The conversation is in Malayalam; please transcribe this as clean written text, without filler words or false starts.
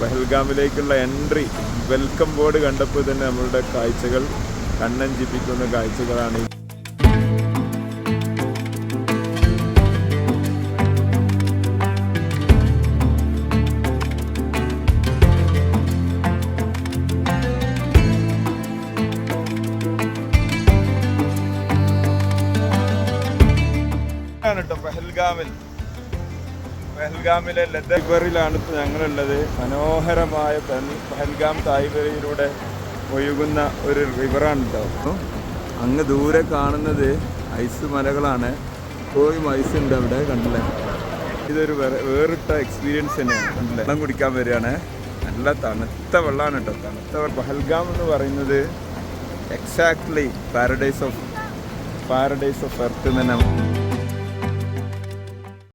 പെഹൽഗാമിലേക്കുള്ള എൻട്രി വെൽക്കം ബോർഡ് കണ്ടപ്പോൾ തന്നെ നമ്മളുടെ കാഴ്ചകൾ കണ്ണഞ്ചിപ്പിക്കുന്ന കാഴ്ചകളാണ്. പെഹൽഗാമിലെ ലദ്ദാഖിലാണ് ഞങ്ങളുള്ളത്. മനോഹരമായ പെഹൽഗാം തായ്വരയിലൂടെ ഒഴുകുന്ന ഒരു റിവറാണ് കേട്ടോ. അങ്ങ് ദൂരെ കാണുന്നത് ഐസ് മലകളാണ്. ഇപ്പോഴും ഐസ് ഉണ്ട് അവിടെ, കണ്ടില്ലേ? ഇതൊരു വേറിട്ട എക്സ്പീരിയൻസ് തന്നെയാണ്. കണ്ടില്ലേ? വെള്ളം കുടിക്കാൻ വരികയാണ്. നല്ല തണുത്ത വെള്ളമാണ് കേട്ടോ. തണുത്ത പെഹൽഗാം എന്ന് പറയുന്നത് എക്സാക്ട്ലി പാരഡൈസ് ഓഫ് എർത്ത് തന്നെ.